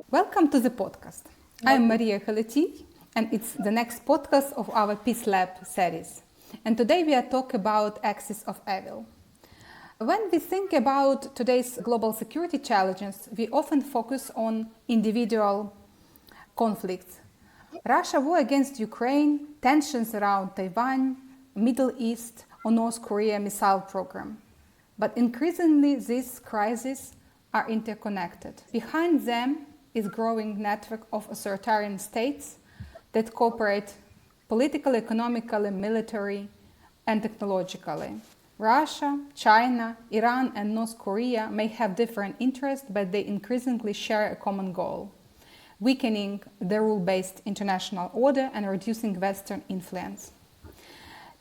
Welcome to the podcast. I'm Maria Haleti, and it's the next podcast of our PeaceLab series. And today we are talking about axis of evil. When we think about today's global security challenges, we often focus on individual conflicts. Russia war against Ukraine, tensions around Taiwan, Middle East, or North Korea missile program. But increasingly these crises are interconnected. Behind them is growing network of authoritarian states that cooperate politically, economically, military, and technologically. Russia, China, Iran, and North Korea may have different interests, but they increasingly share a common goal: weakening the rule-based international order and reducing Western influence.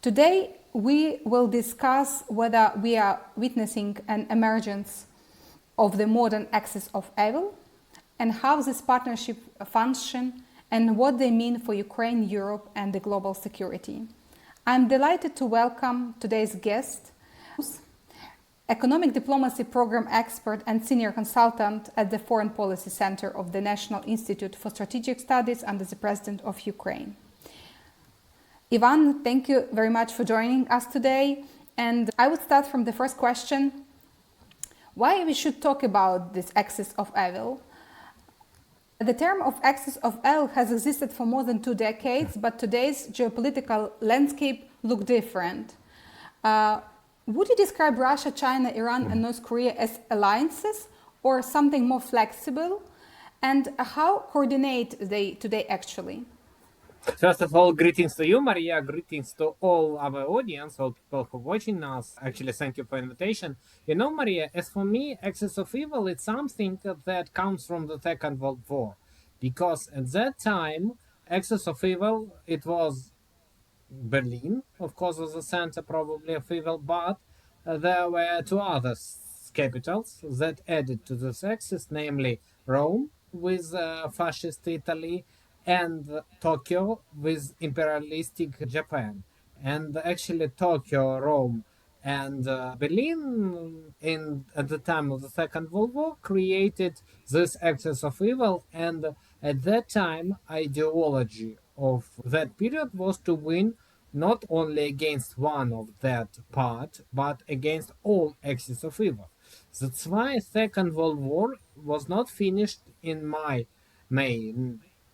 Today, we will discuss whether we are witnessing an emergence of the modern axis of evil, and how this partnership function and what they mean for Ukraine, Europe, and the global security. I'm delighted to welcome today's guest, Economic Diplomacy Program Expert and Senior Consultant at the Foreign Policy Center of the National Institute for Strategic Studies under the President of Ukraine. Ivan, thank you very much for joining us today. And I would start from the first question: why we should talk about this axis of evil? The term of axis of evil has existed for more than 2 decades, but today's geopolitical landscape looks different. Would you describe Russia, China, Iran, and North Korea as alliances or something more flexible? And how coordinate they today actually? First of all, greetings to you, Maria. Greetings to all our audience, all people who are watching us. Actually, thank you for the invitation. You know, Maria, as for me, axis of evil is something that comes from the Second World War. Because at that time, axis of evil, it was Berlin, of course, was the center probably of evil, but there were two other capitals that added to this axis, namely Rome with fascist Italy, and Tokyo with imperialistic Japan. And actually Tokyo, Rome, and Berlin at the time of the Second World War created this axis of evil, and at that time ideology of that period was to win not only against one of that part, but against all axis of evil. That's why Second World War was not finished in May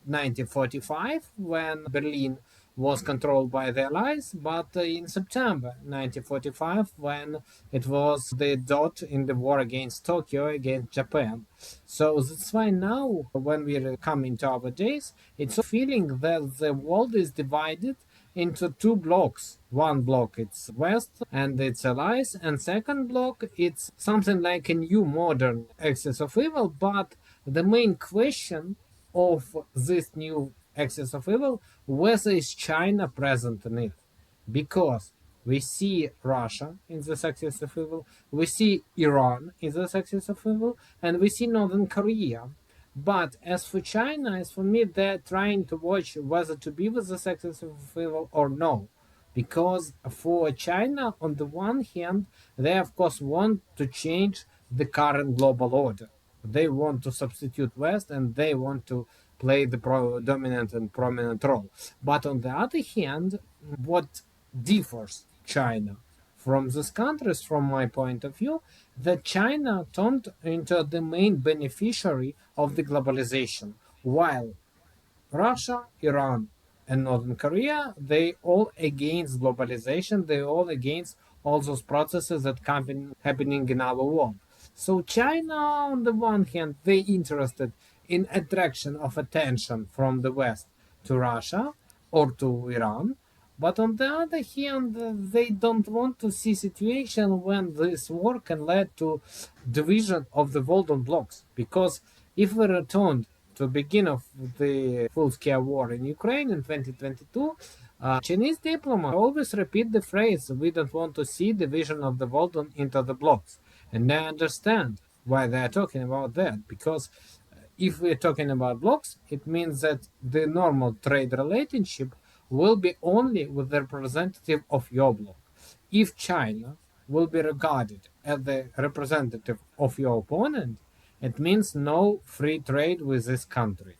1945, when Berlin was controlled by the Allies, but in September 1945, when it was the dot in the war against Tokyo, against Japan. So that's why now, when we come into our days, it's a feeling that the world is divided into two blocks. One block it's West and its allies, and second block it's something like a new modern axis of evil, but the main question of this new axis of evil, whether is China present in it? Because we see Russia in this axis of evil, we see Iran in this axis of evil, and we see Northern Korea. But as for China, as for me, they're trying to watch whether to be with this axis of evil or no. Because for China, on the one hand, they of course want to change the current global order. They want to substitute West, and they want to play the dominant and prominent role. But on the other hand, what differs China from these countries, from my point of view, that China turned into the main beneficiary of the globalization, while Russia, Iran, and Northern Korea, they all against globalization, they all against all those processes that happening in our world. So China, on the one hand, they interested in attraction of attention from the West to Russia or to Iran, but on the other hand, they don't want to see situation when this war can lead to division of the world on blocks. Because if we return to begin of the full-scale war in Ukraine in 2022, Chinese diplomats always repeat the phrase, "We don't want to see division of the world into the blocks." And I understand why they are talking about that, because if we're talking about blocks, it means that the normal trade relationship will be only with the representative of your bloc. If China will be regarded as the representative of your opponent, it means no free trade with this country.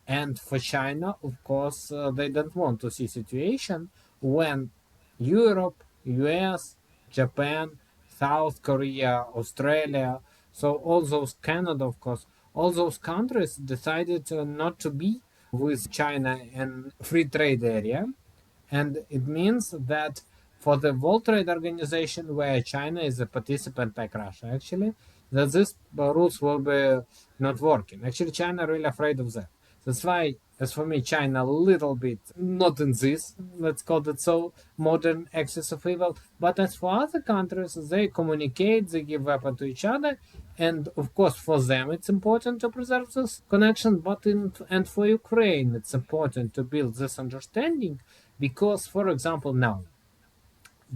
And for China, of course, they don't want to see situation when Europe, US, Japan, South Korea, Australia, so all those Canada, of course, all those countries decided not to be with China in free trade area, and it means that for the World Trade Organization, where China is a participant like Russia, actually, that these rules will be not working. Actually, China really afraid of that. That's why, as for me, China a little bit not in this, let's call it so, modern axis of evil. But as for other countries, they communicate, they give weapon to each other, and of course, for them, it's important to preserve this connection. And for Ukraine, it's important to build this understanding because, for example, now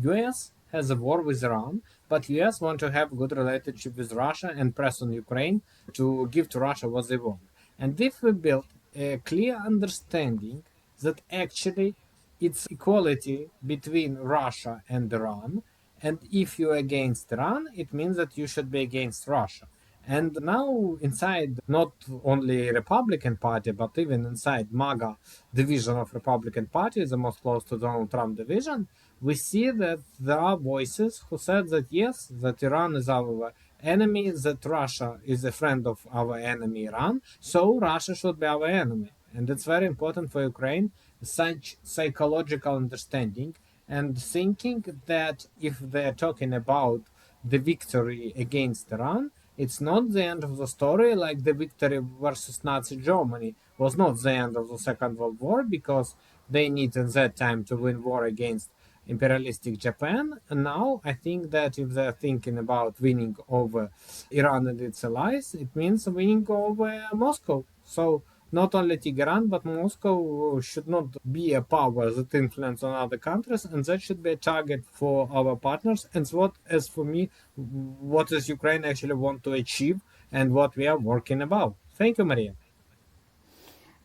US has a war with Iran, but US want to have a good relationship with Russia and press on Ukraine to give to Russia what they want. And if we build a clear understanding that actually it's equality between Russia and Iran, and if you're against Iran, it means that you should be against Russia. And now inside not only Republican Party, but even inside MAGA division of Republican Party, the most close to Donald Trump division, we see that there are voices who said that yes, that Iran is our enemy, that Russia is a friend of our enemy Iran, so Russia should be our enemy. And it's very important for Ukraine, such psychological understanding and thinking that if they're talking about the victory against Iran, it's not the end of the story, like the victory versus Nazi Germany was not the end of the Second World War, because they need at that time to win war against imperialistic Japan. And now I think that if they're thinking about winning over Iran and its allies, it means winning over Moscow. So not only Tehran, but Moscow should not be a power that influences on other countries, and that should be a target for our partners. And what, as for me, what does Ukraine actually want to achieve and what we are working about. Thank you, Maria.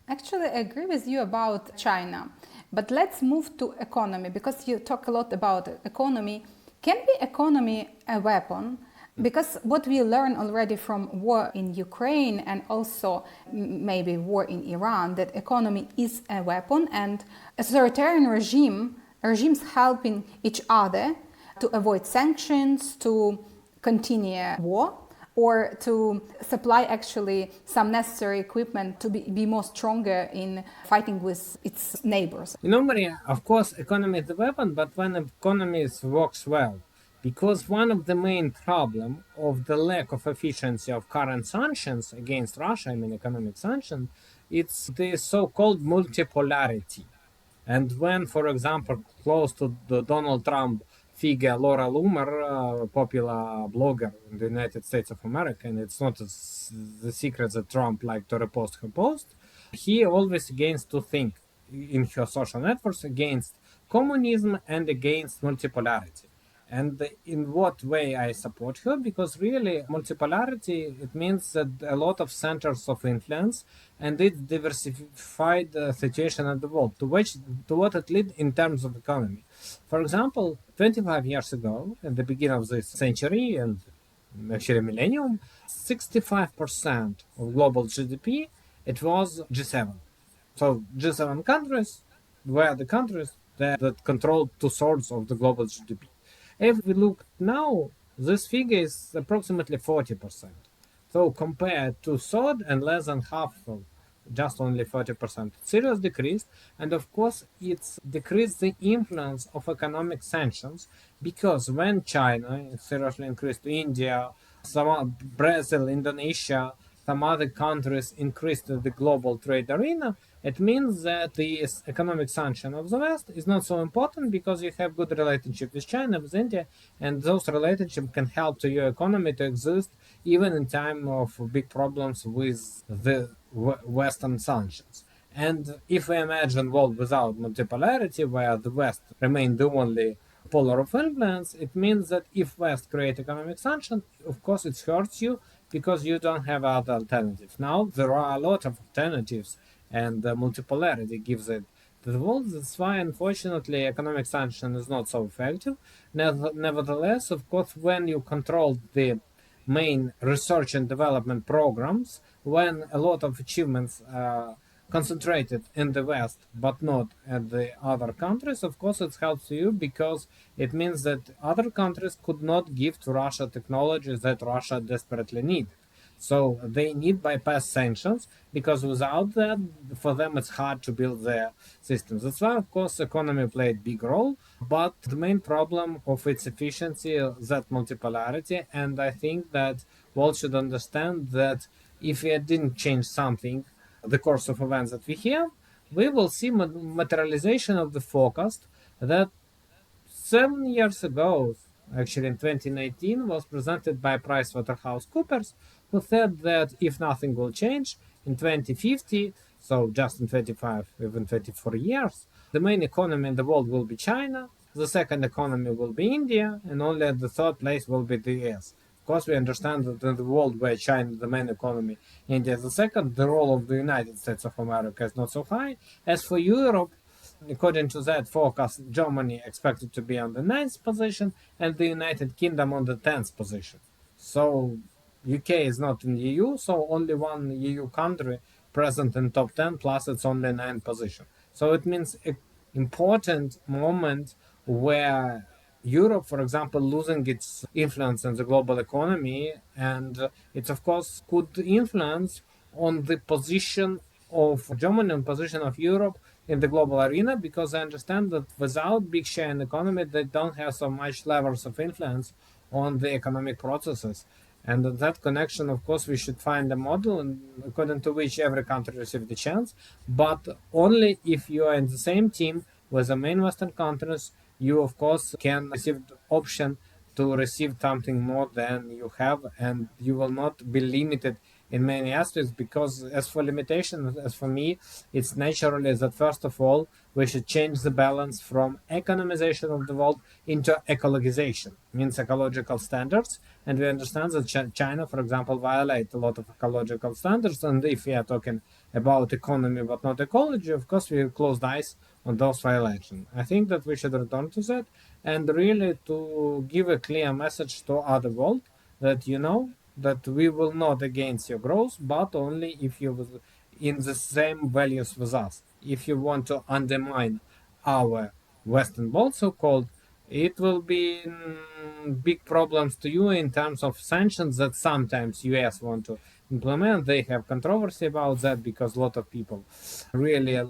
Actually, I agree with you about China. But let's move to economy, because you talk a lot about economy. Can be economy a weapon? Because what we learn already from war in Ukraine and also maybe war in Iran, that economy is a weapon, and authoritarian regimes helping each other to avoid sanctions, to continue war, or to supply actually some necessary equipment to be more stronger in fighting with its neighbors. You know, Maria, of course, economy is the weapon, but when economy works well, because one of the main problem of the lack of efficiency of current sanctions against Russia, I mean economic sanctions, it's the so-called multipolarity. And when, for example, close to the Donald Trump figure Laura Loomer, a popular blogger in the United States of America, and it's not the secret that Trump liked to repost her post, he always against two things in her social networks, against communism and against multipolarity. And in what way I support her? Because really, multipolarity, it means that a lot of centers of influence and it's diversified situation in the world. To what it lead in terms of economy. For example, 25 years ago, at the beginning of this century and actually millennium, 65% of global GDP, it was G7. So G7 countries were the countries that controlled two-thirds of the global GDP. If we look now, this figure is approximately 40%. So compared to third and less than half of just only 40%. Serious decrease, and of course it's decreased the influence of economic sanctions, because when China seriously increased to India, some Brazil, Indonesia, some other countries increased the global trade arena, it means that the economic sanction of the West is not so important because you have good relationship with China, with India, and those relationships can help to your economy to exist even in time of big problems with the Western sanctions. And if we imagine world without multipolarity, where the West remain the only polar of influence, it means that if West create economic sanction, of course it hurts you because you don't have other alternatives. Now there are a lot of alternatives, and multipolarity gives it to the world. That's why, unfortunately, economic sanction is not so effective. Nevertheless, of course, when you control the main research and development programs, when a lot of achievements are concentrated in the West but not at the other countries, of course it helps you because it means that other countries could not give to Russia technologies that Russia desperately needed. So they need bypass sanctions because without that, for them it's hard to build their systems. That's why, of course, economy played a big role. But the main problem of its efficiency is that multipolarity, and I think that world should understand that if we didn't change something, the course of events that we have, we will see materialization of the forecast that 7 years ago, actually in 2019, was presented by PricewaterhouseCoopers, who said that if nothing will change in 2050, so just in 25, even 24 years, the main economy in the world will be China, the second economy will be India, and only at the third place will be the US. Of course, we understand that in the world where China is the main economy, India is the second, the role of the United States of America is not so high. As for Europe, according to that forecast, Germany expected to be on the ninth position and the United Kingdom on the 10th position. So UK is not in the EU, so only one EU country present in top 10, plus it's only ninth position. So it means an important moment where Europe, for example, losing its influence in the global economy, and it of course could influence on the position of Germany and position of Europe in the global arena, because I understand that without big share in the economy, they don't have so much levels of influence on the economic processes. And that connection, of course, we should find a model according to which every country receives the chance, but only if you are in the same team with the main Western countries, you, of course, can receive the option to receive something more than you have, and you will not be limited in many aspects, because as for limitation, as for me, it's naturally that first of all we should change the balance from economization of the world into ecologization, means ecological standards. And we understand that China, for example, violate a lot of ecological standards, and if we are talking about economy but not ecology, of course we close eyes on those violations. I think that we should return to that and really to give a clear message to other world that that we will not against your growth, but only if you in the same values with us. If you want to undermine our Western world, so-called, it will be big problems to you in terms of sanctions that sometimes US want to implement. They have controversy about that because a lot of people really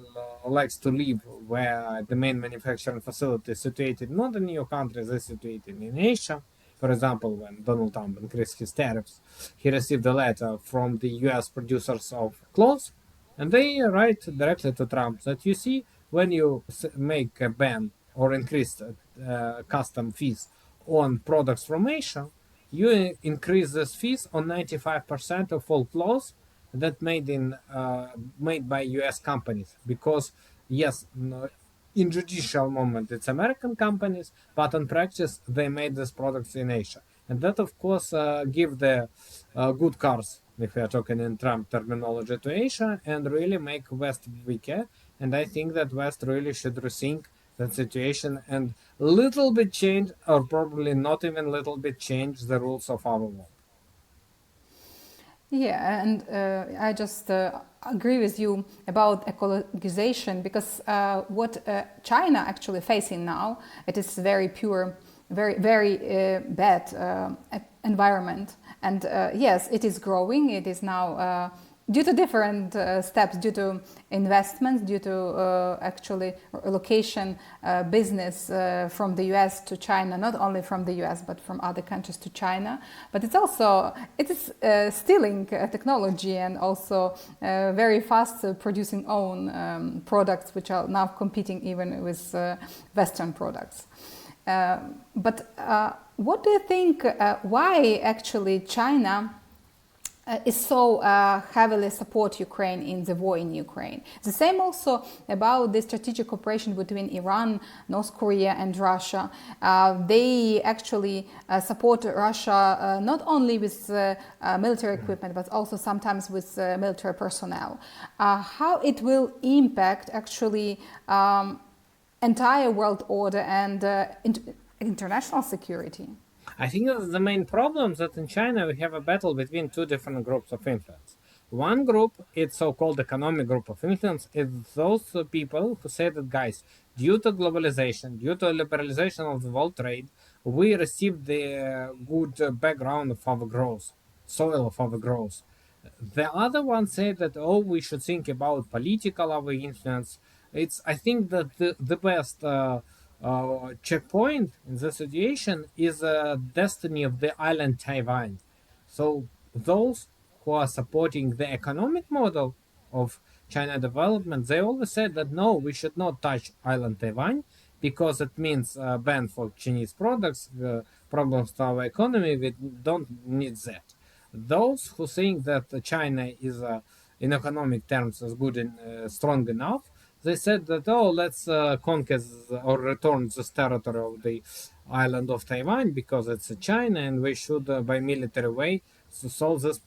likes to live where the main manufacturing facility is situated not in your country, they're situated in Asia. For example, when Donald Trump increased his tariffs, he received a letter from the US producers of clothes, and they write directly to Trump that, you see, when you make a ban or increase custom fees on products from Asia, you increase these fees on 95% of all clothes that made by US companies, because yes, in judicial moment it's American companies, but in practice they made these products in Asia, and that of course give the good cars, if we are talking in Trump terminology, to Asia, and really make West weaker. And I think that West really should rethink that situation and little bit change, or probably not even little bit change, the rules of our world. Yeah, and I just agree with you about ecologization, because what China actually facing now, it is very pure, very bad environment. And yes, it is growing. It is now due to different steps, due to investments, due to actually relocation business from the US to China, not only from the US but from other countries to China. But it is stealing technology, and also very fast producing own products, which are now competing even with Western products. But what do you think, why actually China is so heavily support Ukraine in the war in Ukraine? The same also about the strategic cooperation between Iran, North Korea and Russia. They actually support Russia not only with military equipment, but also sometimes with military personnel. How it will impact actually entire world order and international security? I think that the main problem is that in China we have a battle between two different groups of influence. One group, it's so-called economic group of influence, is those people who say that, guys, due to globalization, due to liberalization of the world trade, we received the good background of our growth, soil of our growth. The other one said that, oh, we should think about political our influence. It's, I think that the best checkpoint in the situation is the destiny of the island Taiwan. So those who are supporting the economic model of China development, they always said that no, we should not touch island Taiwan because it means ban for Chinese products, problems to our economy. We don't need that. Those who think that China is, in economic terms, is good and strong enough, they said that, oh, let's conquer or return this territory of the island of Taiwan because it's China, and we should, by military way, solve this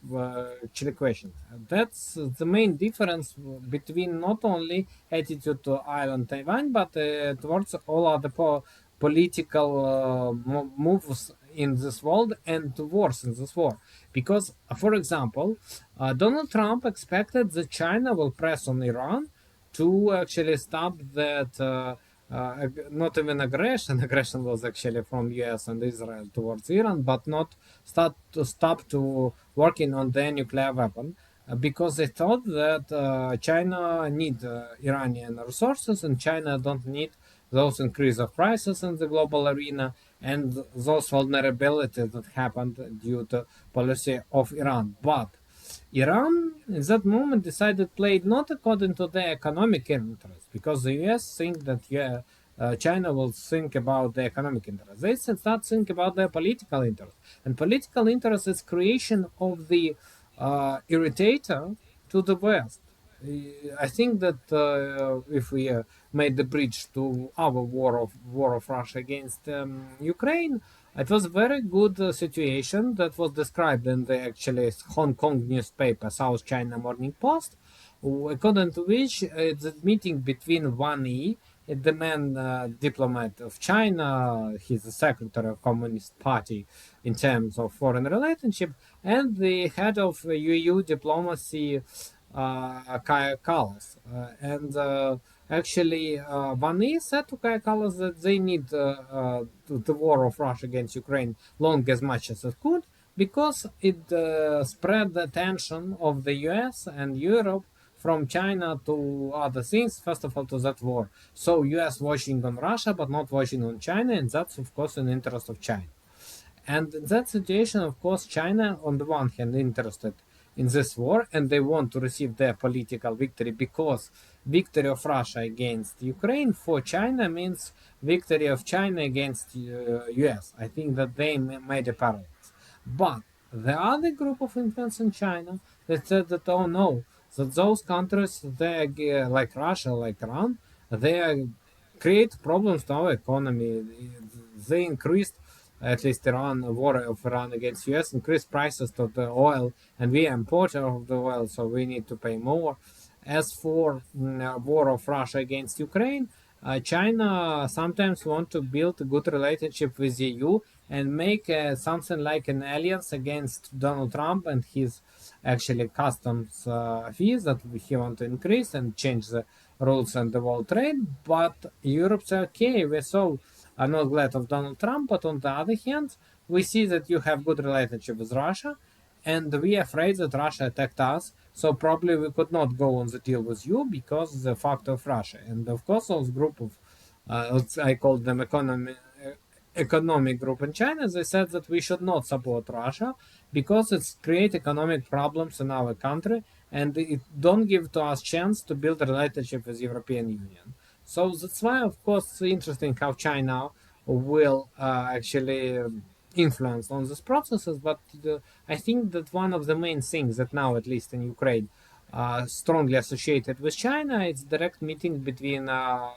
question. That's the main difference between not only attitude to island Taiwan, but towards all other political moves in this world and wars in this war. Because, for example, Donald Trump expected that China will press on Iran to actually stop that. Not even aggression. Aggression was actually from U.S. and Israel towards Iran, but not stop to working on the nuclear weapon because they thought that China need Iranian resources and China don't need those increase of prices in the global arena and those vulnerabilities that happened due to policy of Iran. But Iran, in that moment, decided to play it not according to their economic interests, because the US think that China will think about the economic interest. They start think about their political interest, and political interest is creation of the irritator to the West. I think that if we made the bridge to our war of Russia against Ukraine, it was a very good situation that was described in the actually Hong Kong newspaper, South China Morning Post, according to which the meeting between Wang Yi, the man diplomat of China, he's the secretary of Communist Party in terms of foreign relationship, and the head of EU diplomacy, Kaya Kallas. And actually, Van Yi said to Kaya Kallas that they need the war of Russia against Ukraine long as much as it could because it spread the attention of the US and Europe from China to other things, first of all to that war. So US watching on Russia but not watching on China, and that's of course in interest of China. And in that situation, of course, China, on the one hand, interested in this war, and they want to receive their political victory because victory of Russia against Ukraine for China means victory of China against US. I think that they made a paradox. But the other group of influence in China that said that, oh no, that those countries, they like Russia, like Iran, they create problems to our economy. They increased, at least Iran, war of Iran against US, increased prices to the oil, and we are importer of the oil, so we need to pay more. As for war of Russia against Ukraine, China sometimes want to build a good relationship with the EU and make something like an alliance against Donald Trump and his actually customs fees that he want to increase and change the rules and the world trade. But Europe said, okay, we so are not glad of Donald Trump, but on the other hand, we see that you have good relationship with Russia, and we are afraid that Russia attacked us. So probably we could not go on the deal with you because the fact of Russia. And of course, those group of I call them economic group in China, they said that we should not support Russia because it's create economic problems in our country and it don't give to us chance to build a relationship with European Union. So that's why, of course, it's interesting how China will actually influence on these processes. But I think that one of the main things that now, at least in Ukraine, strongly associated with China, it's direct meeting between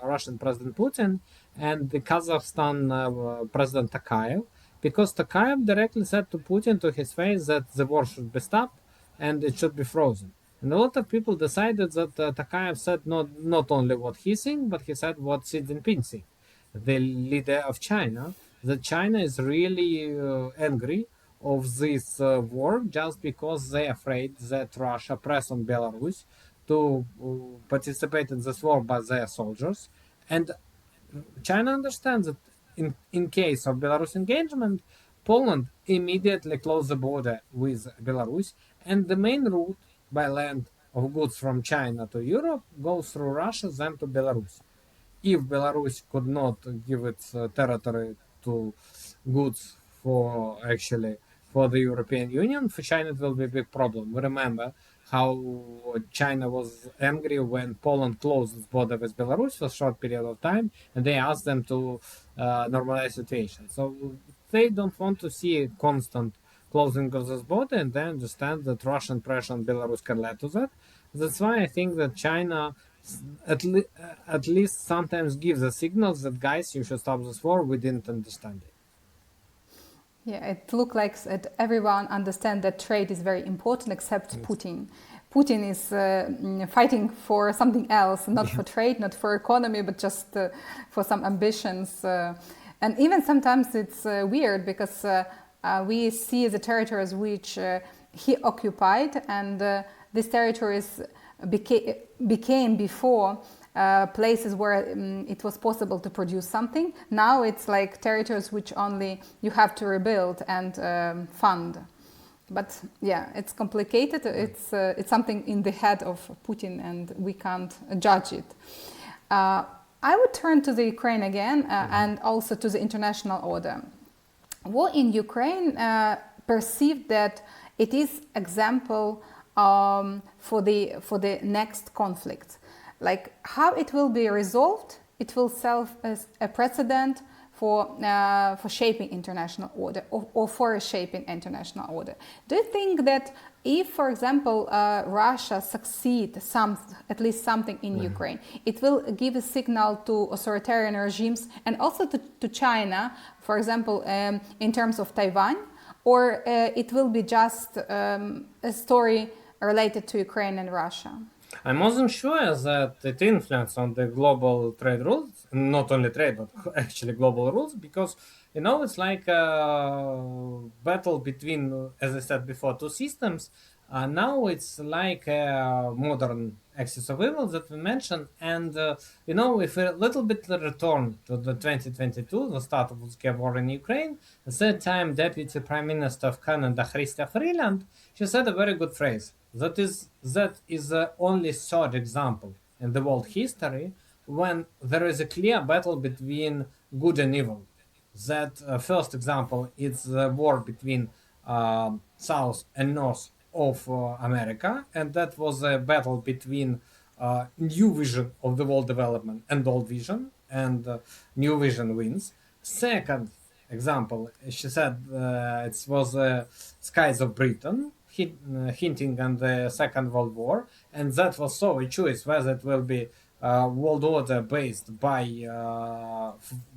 Russian President Putin and the Kazakhstan President Tokayev, because Tokayev directly said to Putin to his face that the war should be stopped and it should be frozen. And a lot of people decided that Tokayev said not only what he thinks, but he said what Xi Jinping thinks, the leader of China. that China is really angry of this war just because they're afraid that Russia press on Belarus to participate in this war by their soldiers. And China understands that in case of Belarus engagement, Poland immediately closed the border with Belarus, and the main route by land of goods from China to Europe goes through Russia, then to Belarus. If Belarus could not give its territory to goods for actually for the European Union, for China it will be a big problem. Remember how China was angry when Poland closed its border with Belarus for a short period of time, and they asked them to normalize situation. So they don't want to see a constant closing of this border, and they understand that Russian pressure on Belarus can lead to that. That's why I think that China at least sometimes gives the signals that guys, you should stop this war. We didn't understand it. Yeah, it looks like that everyone understands that trade is very important except Yes. Putin. Putin is fighting for something else, not for trade, not for economy, but just for some ambitions. And even sometimes it's weird because we see the territories which he occupied, and these territories became before places where it was possible to produce something. Now it's like territories which only you have to rebuild and fund. But yeah, it's complicated. It's something in the head of Putin, and we can't judge it. I would turn to the Ukraine again, and also to the international order. War in Ukraine perceived that it is example for the next conflict. Like how it will be resolved, it will serve as a precedent for shaping international order, or for shaping international order. Do you think that if, for example, Russia succeed at least something in Ukraine, it will give a signal to authoritarian regimes and also to China, for example, in terms of Taiwan, or it will be just a story related to Ukraine and Russia? I wasn't sure that it influenced on the global trade rules, not only trade, but actually global rules, because it's like a battle between, as I said before, two systems. Now it's like a modern axis of evil that we mentioned, and if we a little bit return to the 2022, the start of the war in Ukraine, at that time, Deputy Prime Minister of Canada, Chrystia Freeland, she said a very good phrase. That is the only third example in the world history when there is a clear battle between good and evil. That first example is the war between South and North of America, and that was a battle between new vision of the world development and old vision, and new vision wins. Second example, she said it was skies of Britain, hinting on the Second World War, and that was so a choice whether it will be world order based by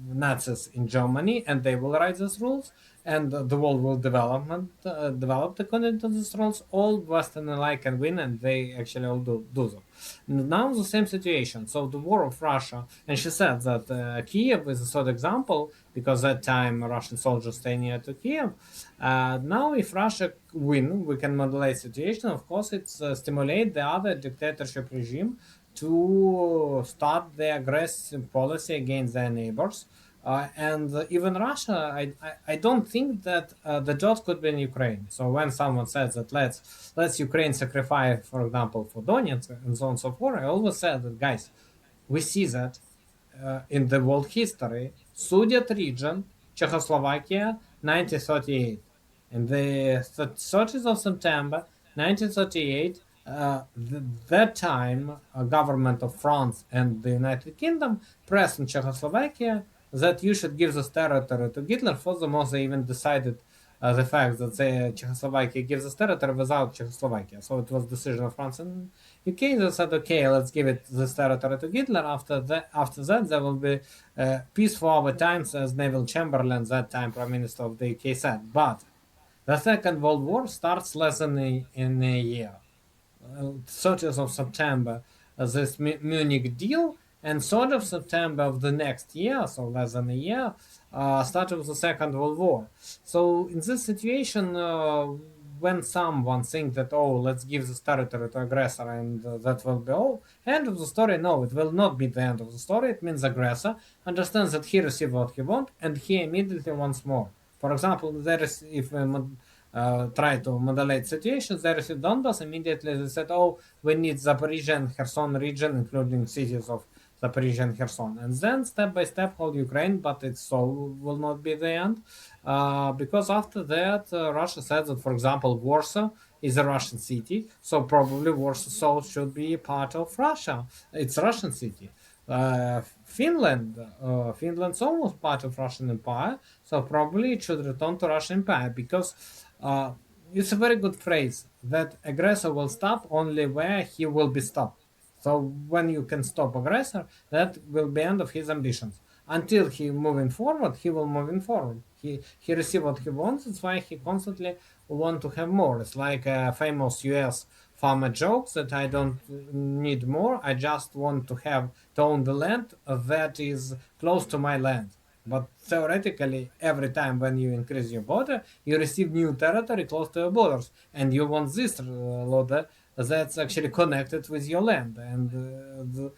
Nazis in Germany, and they will write these rules, and the world will develop according to these rules. All Western alike can win, and they actually all do them. Now the same situation. So the war of Russia, and she said that Kiev is a sort of example because that time Russian soldiers stay near to Kiev. Now, if Russia win, we can modulate situation. Of course, it's stimulate the other dictatorship regime to start the aggressive policy against their neighbors. And even Russia, I don't think that the dot could be in Ukraine. So when someone says that let's Ukraine sacrifice, for example, for Donetsk and so on and so forth, I always said that guys, we see that in the world history, Sudet region, Czechoslovakia, 1938. In the 30th of September 1938, that time, government of France and the United Kingdom pressed on Czechoslovakia that you should give this territory to Hitler. Furthermore, they even decided the fact that Czechoslovakia gives this territory without Czechoslovakia. So it was decision of France and UK. They said, okay, let's give it this territory to Hitler. After that, there will be peace for our times, as Neville Chamberlain, that time Prime Minister of the UK, said. But the Second World War starts less than in a year. 30th of September, this Munich deal, And 3rd of September of the next year, so less than a year, started the Second World War. So in this situation, when someone thinks that, oh, let's give this territory to aggressor and that will be all, end of the story, no, it will not be the end of the story. It means aggressor understands that he received what he wants and he immediately wants more. For example, there is, if we try to modulate situations, there is Donbass, immediately they said, oh, we need Zaporizhia and Kherson region, including cities of Zaporizhia and Kherson. And then step by step whole Ukraine, but it so will not be the end. Because after that, Russia said that, for example, Warsaw is a Russian city, so probably Warsaw should be part of Russia. It's a Russian city. Finland's almost part of Russian Empire, so probably it should return to Russian Empire because it's a very good phrase that aggressor will stop only where he will be stopped. So when you can stop aggressor, that will be end of his ambitions. Until he moving forward, he will moving forward. He receive what he wants. That's why he constantly want to have more. It's like a famous U.S. farmer joke that I don't need more. I just want to own the land that is close to my land. But theoretically, every time when you increase your border, you receive new territory close to your borders, and you want this loader that's actually connected with your land. And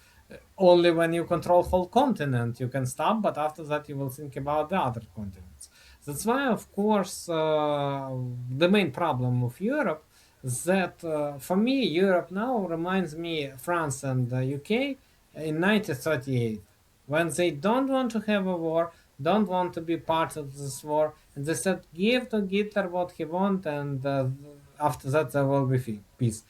only when you control whole continent you can stop, but after that you will think about the other continents. That's why, of course, the main problem of Europe is that, for me, Europe now reminds me France and the UK in 1938, when they don't want to have a war, don't want to be part of this war, and they said, give to Hitler what he wants, and after that there will be peace.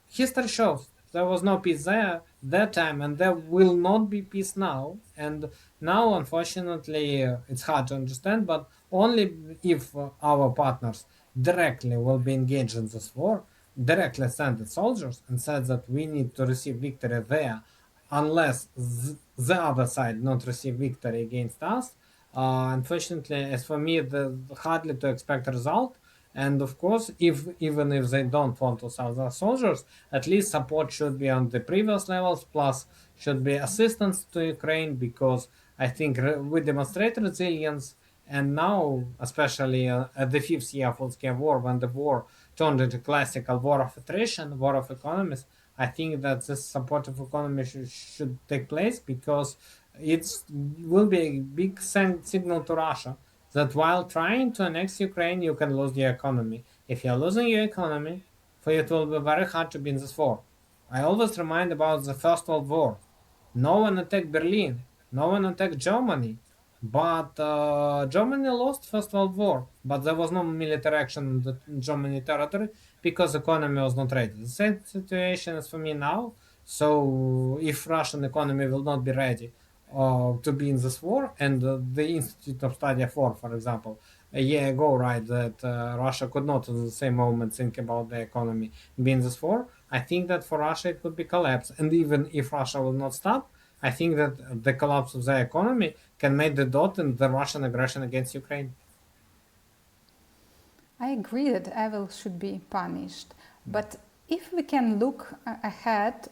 History shows there was no peace there that time, and there will not be peace now. And now, unfortunately, it's hard to understand, but only if our partners directly will be engaged in this war, directly send the soldiers and said that we need to receive victory there, unless the other side not receive victory against us. Unfortunately, as for me, the hardly to expect a result. And of course, if even if they don't want to sell their soldiers, at least support should be on the previous levels, plus should be assistance to Ukraine, because I think we demonstrate resilience. And now, especially at the fifth year of full-scale war, when the war turned into classical war of attrition, war of economies, I think that this support of economy should take place, because it will be a big signal to Russia that while trying to annex Ukraine, you can lose your economy. If you're losing your economy, for you it will be very hard to be in this war. I always remind about the First World War. No one attacked Berlin. No one attacked Germany. But Germany lost First World War. But there was no military action in the Germany territory because economy was not ready. The same situation is for me now. So if Russian economy will not be ready to be in this war, and the Institute of Study of War, for example, a year ago, right, that Russia could not at the same moment think about the economy being this war, I think that for Russia it could be collapse. And even if Russia will not stop, I think that the collapse of the economy can make the dot in the Russian aggression against Ukraine. I agree that evil should be punished. But if we can look ahead,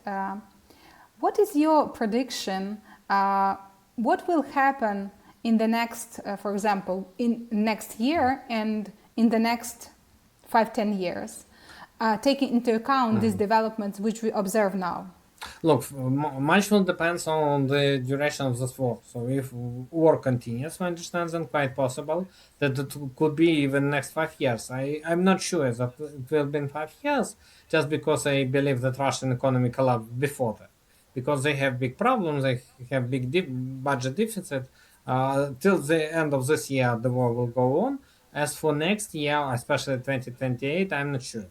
what is your prediction? What will happen in the next, for example, in next year and in the next 5-10 years, taking into account these developments which we observe now? Look, much will depends on the duration of this war. So if war continues, I understand, then quite possible that it could be even next 5 years. I'm not sure that it will be in 5 years, just because I believe that Russian economy collapsed before that. Because they have big problems, they have big budget deficit. Till the end of this year, the war will go on. As for next year, especially 2028, I'm not sure.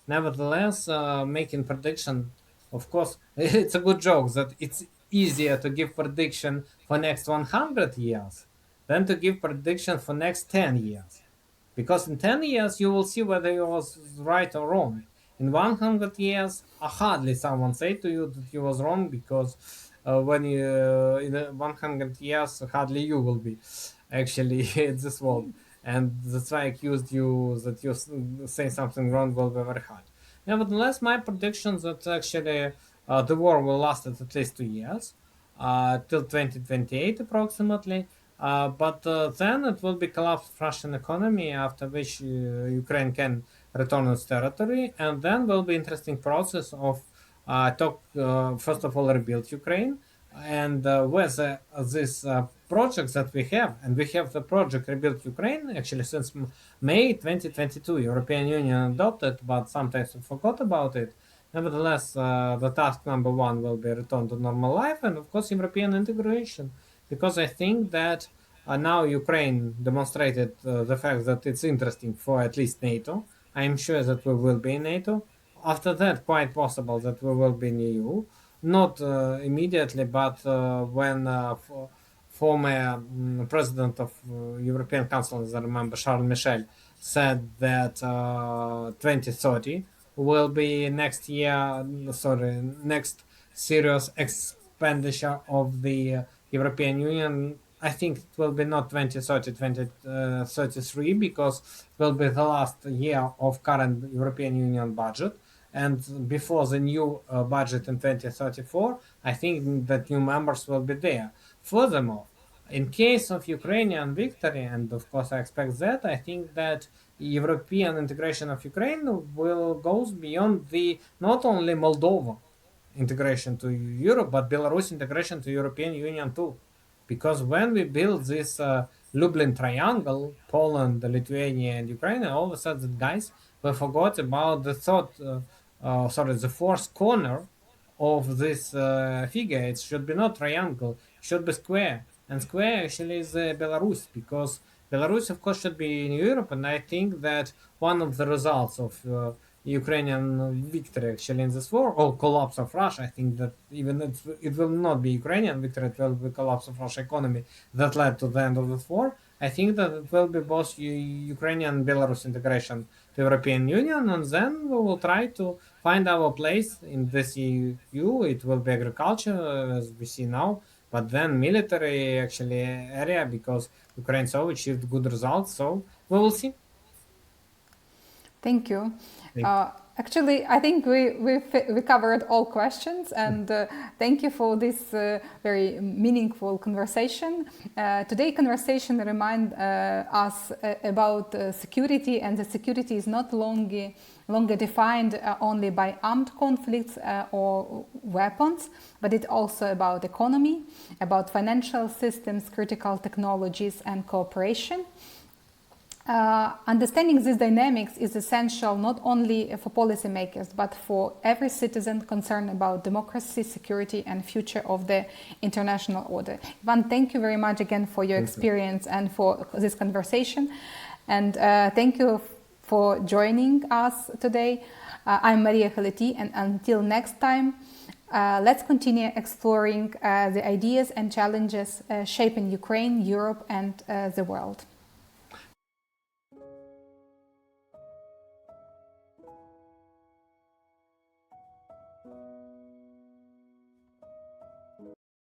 Nevertheless, making prediction, of course, it's a good joke that it's easier to give prediction for next 100 years than to give prediction for next 10 years. Because in 10 years, you will see whether you was right or wrong. In 100 years, hardly someone say to you that you was wrong, because when you in 100 years, hardly you will be actually in this world. And that's why I accused you that you say something wrong will be very hard. Nevertheless, my prediction that actually the war will last at least 2 years. till 2028 approximately. But then it will be collapsed Russian economy, after which Ukraine can return its territory, and then will be interesting process of first of all rebuild Ukraine, and with this project that we have, and we have the project rebuild Ukraine actually since May 2022. European Union adopted, but sometimes we forgot about it. Nevertheless, the task number one will be return to normal life, and of course European integration, because I think that now Ukraine demonstrated the fact that it's interesting for at least NATO. I am sure that we will be in NATO. After that, quite possible that we will be in EU. Not immediately, but when former president of European Council, as I remember, Charles Michel, said that 2030 will be next year, sorry, next serious expenditure of the European Union. I think it will be not 2030, 2033, because it will be the last year of current European Union budget. And before the new budget in 2034, I think that new members will be there. Furthermore, in case of Ukrainian victory, and of course I expect that, I think that European integration of Ukraine will goes beyond the not only Moldova integration to Europe, but Belarus integration to European Union too. Because when we build this Lublin triangle, Poland, Lithuania, and Ukraine, all of a sudden, guys, we forgot about the fourth corner of this figure. It should be not triangle, it should be square. And square actually is Belarus, because Belarus, of course, should be in Europe. And I think that one of the results of Ukrainian victory actually in this war, or collapse of Russia, I think that even it will not be Ukrainian victory, it will be collapse of Russian economy that led to the end of this war. I think that it will be both Ukrainian and Belarus integration to European Union, and then we will try to find our place in this EU. It will be agriculture, as we see now, but then military actually area, because Ukraine so achieved good results. So we will see. Thank you. Thank you. Actually, I think we covered all questions, and thank you for this very meaningful conversation. Today's conversation remind us about security, and the security is not longer defined only by armed conflicts or weapons, but it's also about economy, about financial systems, critical technologies, and cooperation. Understanding these dynamics is essential not only for policymakers, but for every citizen concerned about democracy, security, and future of the international order. Ivan, thank you very much again for your experience and for this conversation. And thank you for joining us today. I'm Maria Haleti, and until next time, let's continue exploring the ideas and challenges shaping Ukraine, Europe, and the world.